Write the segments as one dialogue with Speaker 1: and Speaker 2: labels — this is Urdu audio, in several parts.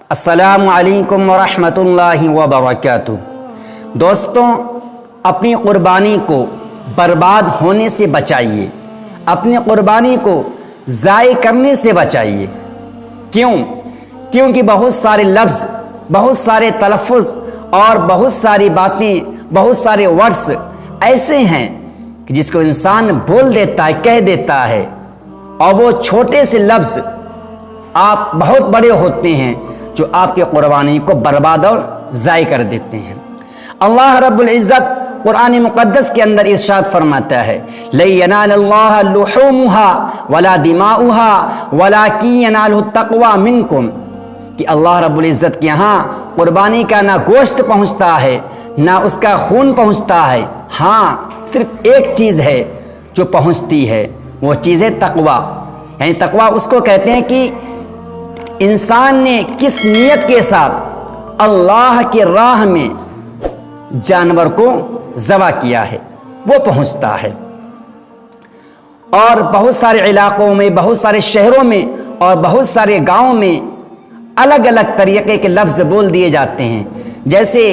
Speaker 1: السلام علیکم ورحمۃ اللہ وبرکاتہ۔ دوستوں، اپنی قربانی کو برباد ہونے سے بچائیے، اپنی قربانی کو ضائع کرنے سے بچائیے۔ کیونکہ بہت سارے لفظ، بہت سارے تلفظ اور بہت ساری باتیں، بہت سارے ورڈز ایسے ہیں کہ جس کو انسان بول دیتا ہے، کہہ دیتا ہے، اور وہ چھوٹے سے لفظ آپ بہت بڑے ہوتے ہیں جو آپ کی قربانی کو برباد اور ضائع کر دیتے ہیں۔ اللہ رب العزت قرآن مقدس کے اندر ارشاد فرماتا ہے، لَن يَنَالَ اللَّهَ لُحُومُهَا وَلَا دِمَاؤُهَا وَلَكِنْ يَنَالُهُ التَّقْوَى مِنْكُمْ، کہ اللہ رب العزت کے ہاں قربانی کا نہ گوشت پہنچتا ہے نہ اس کا خون پہنچتا ہے، ہاں صرف ایک چیز ہے جو پہنچتی ہے، وہ چیز ہے تقوی۔ یعنی تقوی اس کو کہتے ہیں کہ انسان نے کس نیت کے ساتھ اللہ کی راہ میں جانور کو ذبح کیا ہے، وہ پہنچتا ہے۔ اور بہت سارے علاقوں میں، بہت سارے شہروں میں اور بہت سارے گاؤں میں الگ الگ طریقے کے لفظ بول دیے جاتے ہیں، جیسے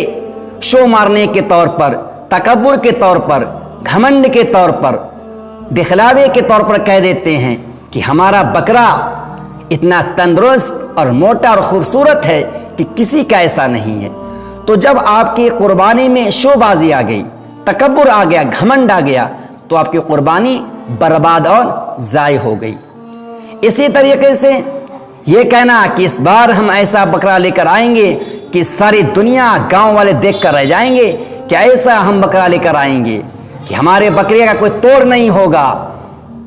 Speaker 1: شو مارنے کے طور پر، تکبر کے طور پر، گھمنڈ کے طور پر، دکھلاوے کے طور پر کہہ دیتے ہیں کہ ہمارا بکرا اتنا تندرست اور موٹا اور خوبصورت ہے کہ کسی کا ایسا نہیں ہے۔ تو جب آپ کی قربانی میں شو بازی آ گئی، تکبر آ گیا، گھمنڈ آ گیا، تو آپ کی قربانی برباد اور ضائع ہو گئی۔ اسی طریقے سے یہ کہنا کہ اس بار ہم ایسا بکرا لے کر آئیں گے کہ ساری دنیا، گاؤں والے دیکھ کر رہ جائیں گے کہ ایسا ہم بکرا لے کر آئیں گے کہ ہمارے بکرے کا کوئی توڑ نہیں ہوگا،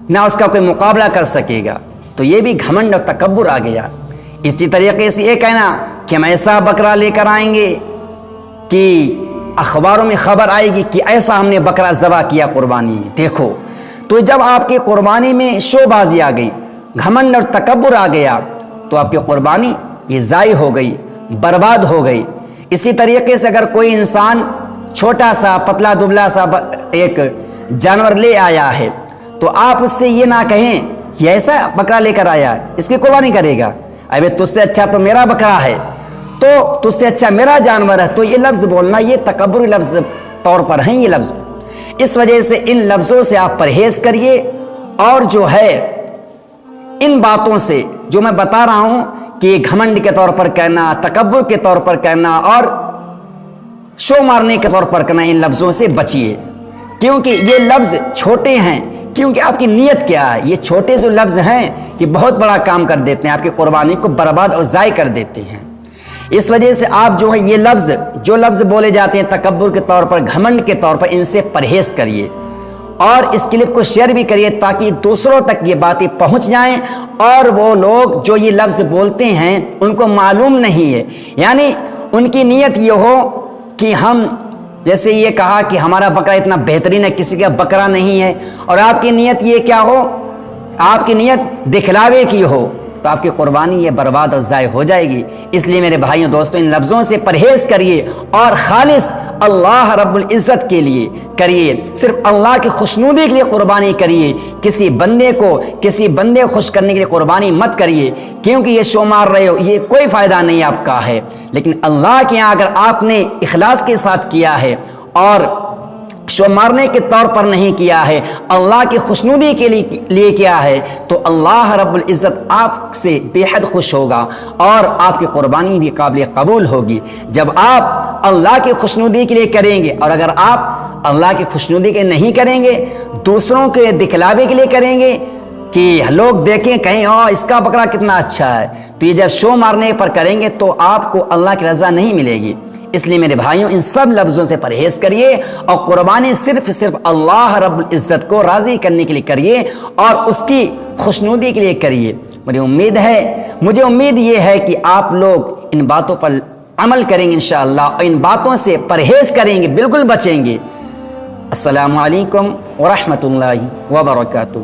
Speaker 1: نہ اس کا کوئی مقابلہ کر سکے گا، تو یہ بھی گھمنڈ اور تکبر آ گیا۔ اسی طریقے سے یہ کہنا کہ ہم ایسا بکرا لے کر آئیں گے کہ اخباروں میں خبر آئے گی کہ ایسا ہم نے بکرا ذبح کیا قربانی میں، دیکھو۔ تو جب آپ کی قربانی میں شو بازی آ گئی، گھمنڈ اور تکبر آ گیا، تو آپ کی قربانی یہ ضائع ہو گئی، برباد ہو گئی۔ اسی طریقے سے اگر کوئی انسان چھوٹا سا پتلا دبلا سا ایک جانور لے آیا ہے، تو آپ اس سے یہ نہ کہیں یہ ایسا بکرا لے کر آیا، اس کی قربانی کرے گا، ابھی تجھ سے اچھا تو میرا بکرا ہے، تو تجھ سے اچھا میرا جانور ہے، تو یہ لفظ بولنا یہ تکبری لفظ طور پر ہیں یہ لفظ۔ اس وجہ سے ان لفظوں سے آپ پرہیز کریے، اور جو ہے ان باتوں سے جو میں بتا رہا ہوں کہ گھمنڈ کے طور پر کہنا، تکبر کے طور پر کہنا اور شو مارنے کے طور پر کہنا، ان لفظوں سے بچیے، کیونکہ یہ لفظ چھوٹے ہیں۔ کیونکہ آپ کی نیت کیا ہے، یہ چھوٹے جو لفظ ہیں یہ بہت بڑا کام کر دیتے ہیں، آپ کی قربانی کو برباد اور ضائع کر دیتے ہیں۔ اس وجہ سے آپ جو ہے یہ لفظ، جو لفظ بولے جاتے ہیں تکبر کے طور پر، گھمنڈ کے طور پر، ان سے پرہیز کریے، اور اس کلپ کو شیئر بھی کریے تاکہ دوسروں تک یہ باتیں پہنچ جائیں، اور وہ لوگ جو یہ لفظ بولتے ہیں ان کو معلوم نہیں ہے، یعنی ان کی نیت یہ ہو کہ ہم، جیسے یہ کہا کہ ہمارا بکرا اتنا بہترین ہے، کسی کا بکرا نہیں ہے، اور آپ کی نیت یہ کیا ہو، آپ کی نیت دکھلاوے کی ہو، تو آپ کی قربانی یہ برباد اور ضائع ہو جائے گی۔ اس لیے میرے بھائیوں دوستوں، ان لفظوں سے پرہیز کریے اور خالص اللہ رب العزت کے لیے کریے، صرف اللہ کی خوشنودی کے لیے قربانی کریے، کسی بندے کو، کسی بندے کو خوش کرنے کے لیے قربانی مت کریے، کیونکہ یہ شو مار رہے ہو، یہ کوئی فائدہ نہیں آپ کا ہے۔ لیکن اللہ کے یہاں اگر آپ نے اخلاص کے ساتھ کیا ہے اور شو مارنے کے طور پر نہیں کیا ہے، اللہ کی خوشنودی کے لیے کیا ہے، تو اللہ رب العزت آپ سے بے حد خوش ہوگا اور آپ کی قربانی بھی قابل قبول ہوگی۔ جب آپ اللہ کی خوشنودی کے لیے کریں گے، اور اگر آپ اللہ کی خوشنودی کے نہیں کریں گے، دوسروں کے دکھلاوے کے لیے کریں گے کہ لوگ دیکھیں کہیں اس کا بکرا کتنا اچھا ہے، تو یہ جب شو مارنے پر کریں گے تو آپ کو اللہ کی رضا نہیں ملے گی۔ اس لیے میرے بھائیوں، ان سب لفظوں سے پرہیز کریے اور قربانی صرف اللہ رب العزت کو راضی کرنے کے لیے کریے اور اس کی خوشنودی کے لیے کریے۔ مجھے امید یہ ہے کہ آپ لوگ ان باتوں پر عمل کریں گے انشاءاللہ، اور ان باتوں سے پرہیز کریں گے، بالکل بچیں گے۔ السلام علیکم ورحمۃ اللہ وبرکاتہ۔